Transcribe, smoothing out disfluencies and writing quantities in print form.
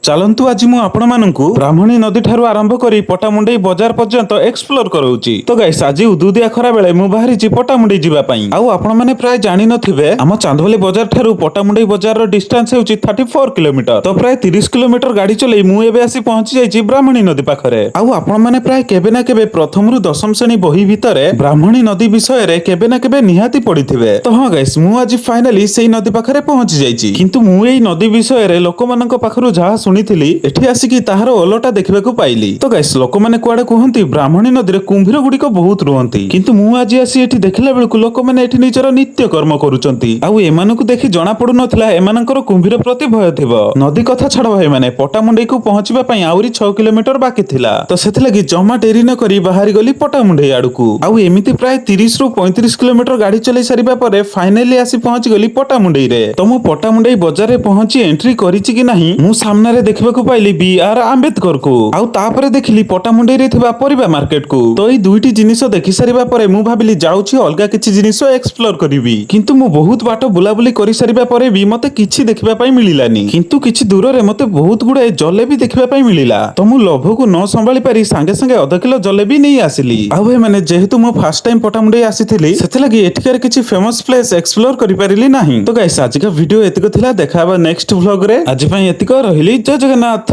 ଚାଲନ୍ତୁ ଆଜି ମୁଁ ଆପଣମାନଙ୍କୁ ବ୍ରାହ୍ମଣୀ ନଦୀ ଠାରୁ ଆରମ୍ଭ କରି ପଟାମୁଣ୍ଡେଇ ବଜାର ପର୍ଯ୍ୟନ୍ତ ଏକ୍ସପ୍ଲୋର କରାଉଛି। ତ ଗାଇସ୍ ଆଜି ଉଦୁଦିଆ ଖରା ବେଳେ ମୁଁ ବାହାରିଛି ପଟାମୁଣ୍ଡେଇ ଯିବା ପାଇଁ। ଆଉ ଆପଣମାନେ ପ୍ରାୟ ଜାଣିନଥିବେ ଆମ ଚାନ୍ଦବାଲି ବଜାର ଠାରୁ ପଟାମୁଣ୍ଡେଇ ବଜାରର ଡିଷ୍ଟାନ୍ସ ହେଉଛି 34 କିଲୋମିଟର। ତ ପ୍ରାୟ 30 କିଲୋମିଟର ଗାଡି ଚଲେଇ ମୁଁ ଏବେ ଆସି ପହଞ୍ଚି ଯାଇଛି ବ୍ରାହ୍ମଣୀ ନଦୀ ପାଖରେ। ଆଉ ଆପଣମାନେ ପ୍ରାୟ କେବେ ନା କେବେ ପ୍ରଥମରୁ ଦଶମ ଶ୍ରେଣୀ ବହି ଭିତରେ ବ୍ରାହ୍ମଣୀ ନଦୀ ବିଷୟରେ କେବେ ନା କେବେ ନିହାତି ପଢିଥିବେ। ତ ହଁ ଗାଇସ୍ ମୁଁ ଆଜି ଫାଇନାଲି ସେଇ ନଦୀ ପାଖରେ ପହଞ୍ଚି ଯାଇଛି। କିନ୍ତୁ ମୁଁ ଏଇ ନଦୀ ବିଷୟରେ ଲୋକମାନଙ୍କ ପାଖରୁ ଯାହା ଶୁଣିଥିଲି ଏଠି ଆସିକି ତାହାର ଓଲଟା ଦେଖିବାକୁ ପାଇଲି। ତ ଗାଇସ୍ ଲୋକମାନେ କୁଆଡେ କୁହନ୍ତି ବ୍ରାହ୍ମଣୀ ନଦୀରେ କୁମ୍ଭୀର ଗୁଡିକ ବହୁତ ରୁହନ୍ତି, କିନ୍ତୁ ମୁଁ ଆଜି ଆସି ଏଠି ଦେଖିଲା ବେଳକୁ ଲୋକମାନେ ଏଠି ନିଜର ନିତ୍ୟ କର୍ମ କରୁଛନ୍ତି। ଆଉ ଏମାନଙ୍କୁ ଦେଖି ଜଣା ପଡୁନଥିଲା ଏମାନଙ୍କର କୁମ୍ଭୀର ପ୍ରତି ଭୟ ଥିବ। ନଦୀ କଥା ଛାଡ ଭାଇ, ମାନେ ପଟାମୁଣ୍ଡେଇକୁ ପହଞ୍ଚିବା ପାଇଁ ଆହୁରି 6 କିଲୋମିଟର ବାକି ଥିଲା। ତ ସେଥିଲାଗି ଜମା ଡେରି ନ କରି ବାହାରି ଗଲି ପଟାମୁଣ୍ଡେଇ ଆଡକୁ। ଆଉ ଏମିତି ପ୍ରାୟ 30 ରୁ 35 କିଲୋମିଟର ଗାଡି ଚଲେଇ ସାରିବା ପରେ ଫାଇନାଲି ଆସି ପହଞ୍ଚି ଗଲି ପଟାମୁଣ୍ଡେଇରେ। ତ ମୁଁ ପଟାମୁଣ୍ଡେଇ ବଜାରରେ ପହଞ୍ଚି ଏଣ୍ଟ୍ରି କରିଛି କି ନାହିଁ ମୁଁ ସାମ୍ନାରେ ଦେଖିବାକୁ ପାଇଲି ବି.ଆର୍. ଆମ୍ବେଦକରକୁ। ଆଉ ତାପରେ ଦେଖିଲି ପଟାମୁଣ୍ଡେଇରେ ଥିବା ପରିବା ମାର୍କେଟକୁ। ତ ଏଇ ଦୁଇଟି ଜିନିଷ ଦେଖି ସାରିବା ପରେ ମୁଁ ଭାବିଲି ଯାଉଛି ଅଲଗା କିଛି ଜିନିଷ ଏକ୍ସପ୍ଲୋର କରିବି। କିନ୍ତୁ ମୁଁ ବହୁତ ବାଟ ବୁଲାବୁଲି କରିସାରିବା ପରେ ବି ମତେ କିଛି ଦେଖିବା ପାଇଁ ମିଳିଲାନି। କିନ୍ତୁ କିଛି ଦୂରରେ ମତେ ବହୁତ ଗୁଡାଏ ଜଲେବି ଦେଖିବା ପାଇଁ ମିଳିଲା। ତ ମୁଁ ଲୋଭକୁ ନ ସମ୍ଭାଳି ପାରି ସାଙ୍ଗେ ସାଙ୍ଗେ ଅଧ କିଲୋ ଜଲେବି ନେଇ ଆସିଲି। ଆଉ ଭାଇ ମାନେ ଯେହେତୁ ମୁଁ ଫାର୍ଷ୍ଟ ଟାଇମ ପଟାମୁଣ୍ଡେଇ ଆସିଥିଲି ସେଥିଲାଗି ଏଠିକାର କିଛି ଫେମସ ପ୍ଲେସ ଏକ୍ସପ୍ଲୋର କରିପାରିଲି ନାହିଁ। ତ ଗାଇସ୍ ଆଜିକା ଭିଡିଓ ଏତିକ ଥିଲା। ଦେଖା ହବା ନେକ୍ସଟ ଭ୍ଲଗରେ। ଆଜି ପାଇଁ ଏତିକ, ରହିଲି। ଜୟ ଜଗନ୍ନାଥ।